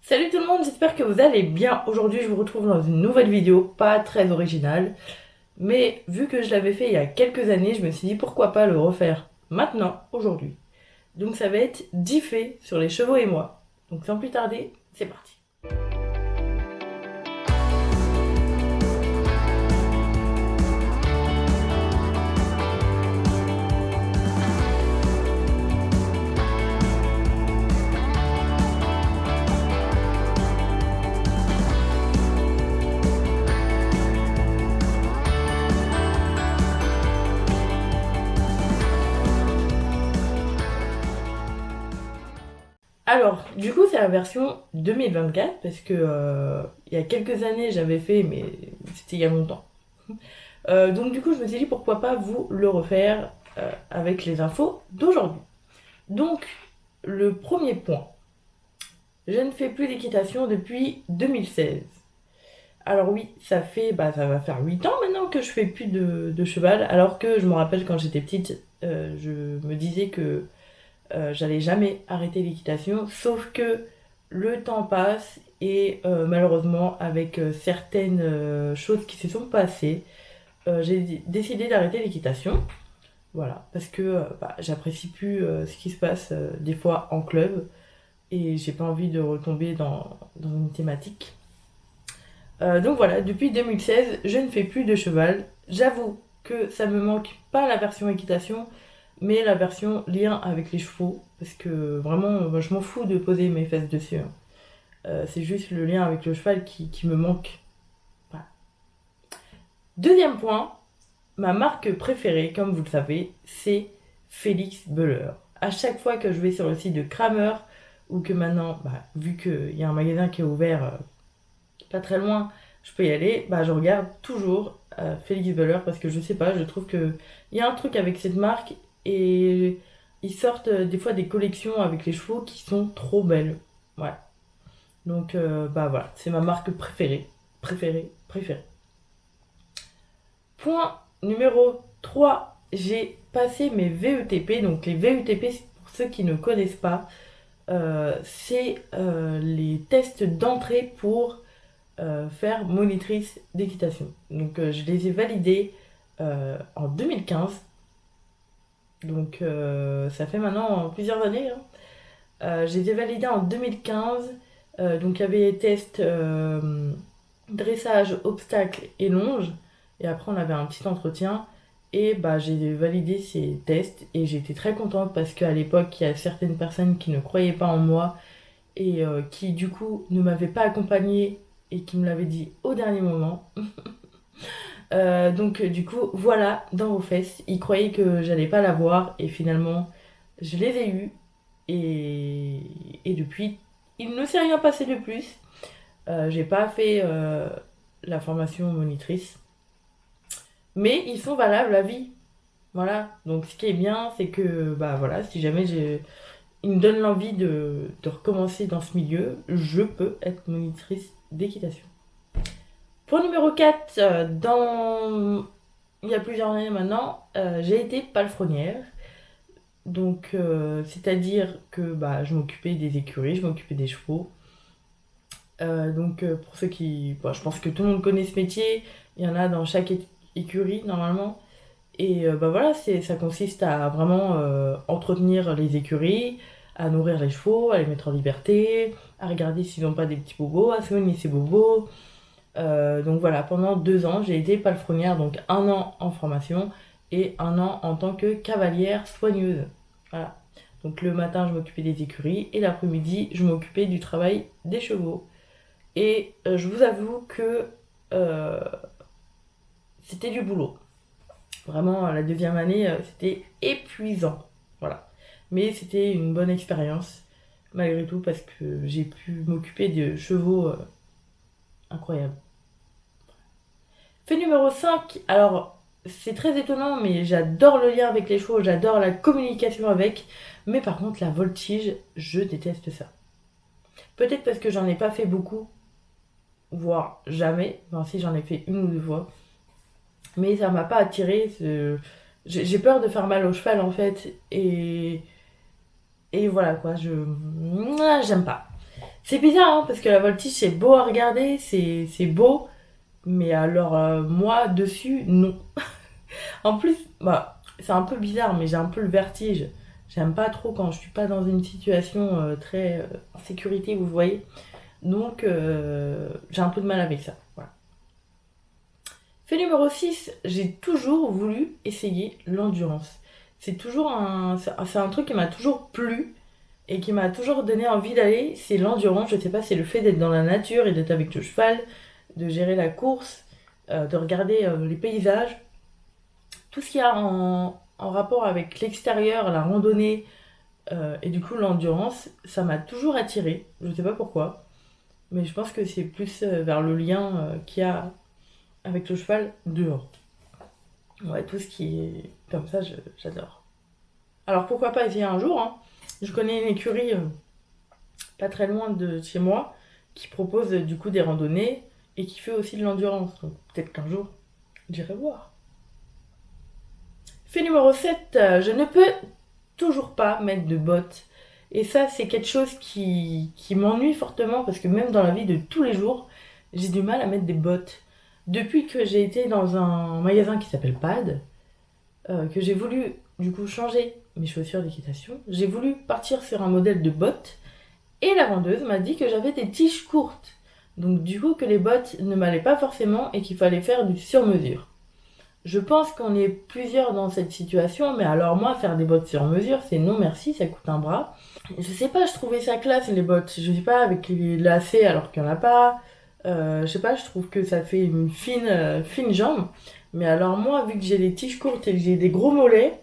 Salut tout le monde, j'espère que vous allez bien. Aujourd'hui, je vous retrouve dans une nouvelle vidéo, pas très originale, mais vu que je l'avais fait il y a quelques années, je me suis dit pourquoi pas le refaire maintenant, aujourd'hui. Donc ça va être 10 faits sur les chevaux et moi. Donc sans plus tarder, c'est parti. Alors, du coup, c'est la version 2024 parce que il y a quelques années j'avais fait, mais c'était il y a longtemps. Donc du coup, je me suis dit pourquoi pas vous le refaire avec les infos d'aujourd'hui. Donc, le premier point, je ne fais plus d'équitation depuis 2016. Alors oui, ça va faire 8 ans maintenant que je fais plus de cheval, alors que je me rappelle quand j'étais petite, je me disais que j'allais jamais arrêter l'équitation, sauf que le temps passe et malheureusement avec certaines choses qui se sont passées, j'ai décidé d'arrêter l'équitation. Voilà, parce que j'apprécie plus ce qui se passe des fois en club et j'ai pas envie de retomber dans une thématique. Donc voilà, depuis 2016, je ne fais plus de cheval. J'avoue que ça me manque pas la version équitation, mais la version lien avec les chevaux, parce que vraiment, moi, je m'en fous de poser mes fesses dessus, hein. C'est juste le lien avec le cheval qui me manque. Voilà. Deuxième point, ma marque préférée, comme vous le savez, c'est Félix Beller. À chaque fois que je vais sur le site de Kramer, ou que maintenant, vu qu'il y a un magasin qui est ouvert pas très loin, je peux y aller, je regarde toujours Félix Beller parce que je sais pas, je trouve que il y a un truc avec cette marque et ils sortent des fois des collections avec les chevaux qui sont trop belles. Ouais. Donc voilà, c'est ma marque préférée. Préférée. Point numéro 3, j'ai passé mes VETP. Donc les VETP, pour ceux qui ne connaissent pas, c'est les tests d'entrée pour faire monitrice d'équitation. Donc je les ai validés en 2015. Donc ça fait maintenant plusieurs années, hein. Je les ai validés en 2015. Donc il y avait les tests dressage, obstacle et longe. Et après on avait un petit entretien. Et j'ai validé ces tests et j'étais très contente parce qu'à l'époque il y a certaines personnes qui ne croyaient pas en moi et qui du coup ne m'avaient pas accompagnée et qui me l'avaient dit au dernier moment. Donc du coup, voilà, dans vos fesses. Ils croyaient que j'allais pas l'avoir et finalement, je les ai eus. Et depuis, il ne s'est rien passé de plus. J'ai pas fait la formation monitrice. Mais ils sont valables à vie. Voilà. Donc ce qui est bien, c'est que voilà, si jamais ils me donnent l'envie de recommencer dans ce milieu, je peux être monitrice d'équitation. Point numéro 4, il y a plusieurs années maintenant, j'ai été palefrenière. Donc, c'est-à-dire que je m'occupais des écuries, je m'occupais des chevaux. Pour ceux qui. Je pense que tout le monde connaît ce métier. Il y en a dans chaque écurie, normalement. Et voilà, ça consiste à vraiment entretenir les écuries, à nourrir les chevaux, à les mettre en liberté, à regarder s'ils n'ont pas des petits bobos, à soigner ces bobos. Donc voilà, pendant 2 ans, j'ai été palefrenière, donc 1 an en formation et 1 an en tant que cavalière soigneuse. Voilà. Donc le matin, je m'occupais des écuries et l'après-midi, je m'occupais du travail des chevaux. Et je vous avoue que euh, c'était du boulot. Vraiment, la deuxième année, c'était épuisant. Voilà. Mais c'était une bonne expérience, malgré tout, parce que j'ai pu m'occuper de chevaux incroyables. Fait numéro 5, alors c'est très étonnant, mais j'adore le lien avec les chevaux, j'adore la communication avec, mais par contre la voltige, je déteste ça. Peut-être parce que j'en ai pas fait beaucoup, voire jamais, enfin si j'en ai fait 1 ou 2 fois, mais ça m'a pas attiré. J'ai peur de faire mal au cheval en fait, et voilà quoi, j'aime pas. C'est bizarre, hein, parce que la voltige, c'est beau à regarder, c'est beau, mais alors, moi, dessus, non. En plus, bah, c'est un peu bizarre, mais j'ai un peu le vertige. J'aime pas trop quand je suis pas dans une situation très en sécurité, vous voyez. Donc, j'ai un peu de mal avec ça. Voilà. Fait numéro 6, j'ai toujours voulu essayer l'endurance. C'est un truc qui m'a toujours plu et qui m'a toujours donné envie d'aller. C'est l'endurance, je sais pas, c'est le fait d'être dans la nature et d'être avec le cheval, de gérer la course, de regarder les paysages. Tout ce qu'il y a en rapport avec l'extérieur, la randonnée et du coup l'endurance, ça m'a toujours attiré. Je sais pas pourquoi, mais je pense que c'est plus vers le lien qu'il y a avec le cheval dehors. Ouais, tout ce qui est comme ça, j'adore. Alors pourquoi pas essayer un jour, hein. Je connais une écurie pas très loin de chez moi qui propose du coup des randonnées et qui fait aussi de l'endurance. Donc peut-être qu'un jour, j'irai voir. Fait numéro 7, je ne peux toujours pas mettre de bottes. Et ça, c'est quelque chose qui m'ennuie fortement parce que même dans la vie de tous les jours, j'ai du mal à mettre des bottes. Depuis que j'ai été dans un magasin qui s'appelle Pad, que j'ai voulu du coup changer mes chaussures d'équitation, j'ai voulu partir sur un modèle de bottes et la vendeuse m'a dit que j'avais des tiges courtes. Donc du coup que les bottes ne m'allaient pas forcément et qu'il fallait faire du sur-mesure. Je pense qu'on est plusieurs dans cette situation, mais alors moi, faire des bottes sur mesure, c'est non merci, ça coûte un bras. Je sais pas, je trouvais ça classe les bottes. Je sais pas, avec les lacets alors qu'il y en a pas. Je sais pas, je trouve que ça fait une fine jambe. Mais alors moi, vu que j'ai des tiges courtes et que j'ai des gros mollets,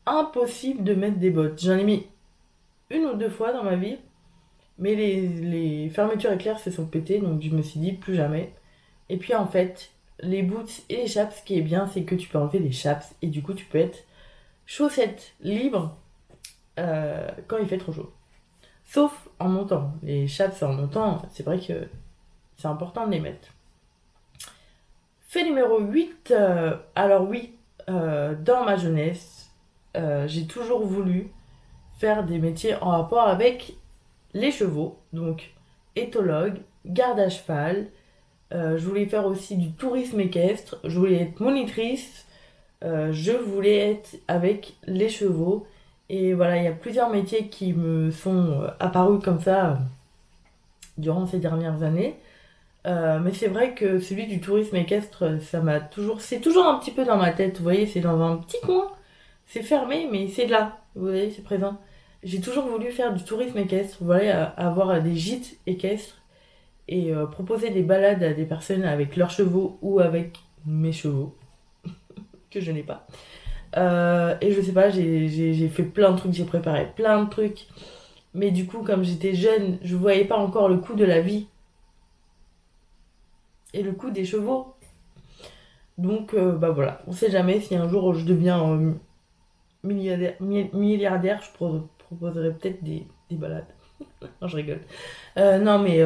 impossible de mettre des bottes. J'en ai mis une ou deux fois dans ma vie, mais les fermetures éclairs se sont pétées, donc je me suis dit plus jamais. Et puis en fait, les boots et les chaps, ce qui est bien, c'est que tu peux enlever les chaps et du coup tu peux être chaussettes libres quand il fait trop chaud. Sauf en montant. Les chaps en montant, c'est vrai que c'est important de les mettre. Fait numéro 8, alors oui, dans ma jeunesse, j'ai toujours voulu faire des métiers en rapport avec les chevaux, donc éthologue, garde à cheval. Je voulais faire aussi du tourisme équestre, je voulais être monitrice, je voulais être avec les chevaux. Et voilà, il y a plusieurs métiers qui me sont apparus comme ça durant ces dernières années. Mais c'est vrai que celui du tourisme équestre, ça m'a toujours. C'est toujours un petit peu dans ma tête, vous voyez, c'est dans un petit coin. C'est fermé, mais c'est là, vous voyez, c'est présent. J'ai toujours voulu faire du tourisme équestre, voilà, avoir des gîtes équestres et proposer des balades à des personnes avec leurs chevaux ou avec mes chevaux, que je n'ai pas. Et je sais pas, j'ai fait plein de trucs, j'ai préparé plein de trucs. Mais du coup, comme j'étais jeune, je voyais pas encore le coût de la vie et le coût des chevaux. Donc, bah voilà, on sait jamais si un jour je deviens milliardaire, je proposerai peut-être des balades. Non, je rigole. Non, mais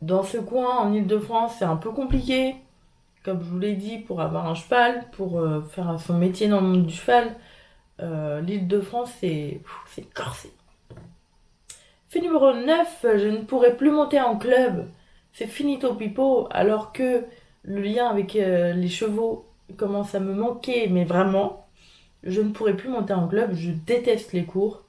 dans ce coin, en Ile-de-France, c'est un peu compliqué. Comme je vous l'ai dit, pour avoir un cheval, pour faire son métier dans le monde du cheval, l'Île-de-France, c'est corsé. Fait numéro 9, je ne pourrai plus monter en club. C'est finito pipo, alors que le lien avec les chevaux commence à me manquer, mais vraiment, je ne pourrai plus monter en club. Je déteste les cours.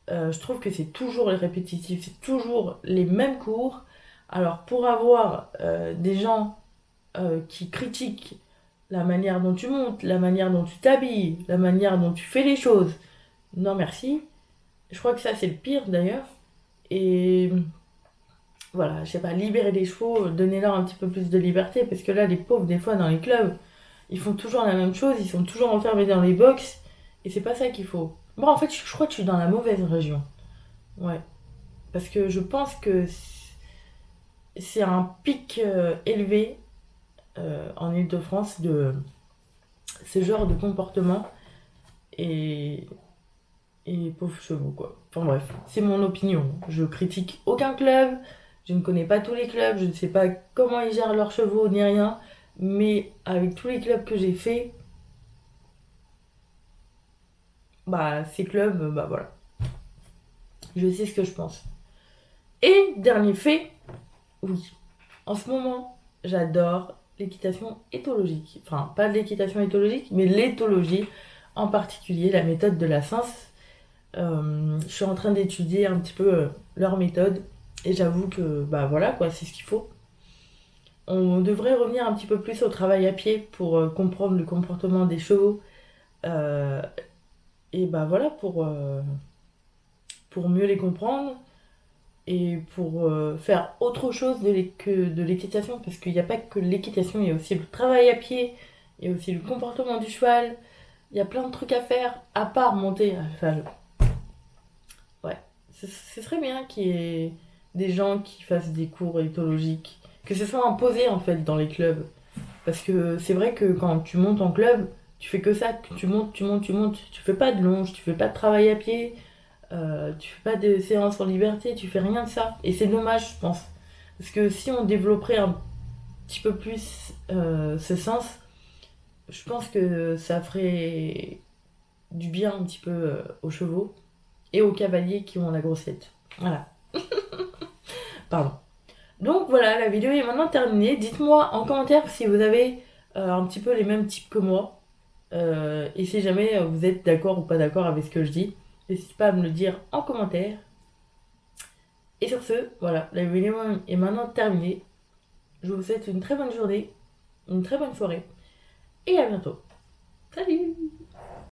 Je trouve que c'est toujours les répétitifs, c'est toujours les mêmes cours. Alors pour avoir des gens qui critiquent la manière dont tu montes, la manière dont tu t'habilles, la manière dont tu fais les choses, non merci. Je crois que ça c'est le pire d'ailleurs. Et voilà, je sais pas, libérer les chevaux, donner-leur un petit peu plus de liberté, parce que là les pauvres des fois dans les clubs, ils font toujours la même chose, ils sont toujours enfermés dans les box, et c'est pas ça qu'il faut. Bon en fait je crois que je suis dans la mauvaise région. Ouais. Parce que je pense que c'est un pic élevé en Ile-de-France de ce genre de comportement et, et pauvres chevaux quoi. Enfin bref, c'est mon opinion. Je critique aucun club, je ne connais pas tous les clubs, je ne sais pas comment ils gèrent leurs chevaux ni rien, mais avec tous les clubs que j'ai fait, bah ces clubs, bah voilà, je sais ce que je pense. Et dernier fait, oui, en ce moment, j'adore l'équitation éthologique. Enfin, pas de l'équitation éthologique, mais l'éthologie, en particulier la méthode de la Cince. Je suis en train d'étudier un petit peu leur méthode, et j'avoue que, bah voilà, quoi, c'est ce qu'il faut. On devrait revenir un petit peu plus au travail à pied pour comprendre le comportement des chevaux. euh, et bah voilà, pour mieux les comprendre et pour faire autre chose que de l'équitation, parce qu'il n'y a pas que l'équitation, il y a aussi le travail à pied, il y a aussi le comportement du cheval, il y a plein de trucs à faire, à part monter à cheval. Ouais, ce serait bien qu'il y ait des gens qui fassent des cours éthologiques, que ce soit imposé en fait dans les clubs. Parce que c'est vrai que quand tu montes en club, tu fais que ça, que tu montes, tu montes, tu montes. Tu fais pas de longe, tu fais pas de travail à pied, tu fais pas de séances en liberté, tu fais rien de ça. Et c'est dommage, je pense. Parce que si on développerait un petit peu plus ce sens, je pense que ça ferait du bien un petit peu aux chevaux et aux cavaliers qui ont la grossette. Voilà, pardon. Donc voilà, la vidéo est maintenant terminée. Dites-moi en commentaire si vous avez un petit peu les mêmes types que moi. Et si jamais vous êtes d'accord ou pas d'accord avec ce que je dis, n'hésitez pas à me le dire en commentaire. Et sur ce, voilà, la vidéo est maintenant terminée. Je vous souhaite une très bonne journée, une très bonne soirée, et à bientôt.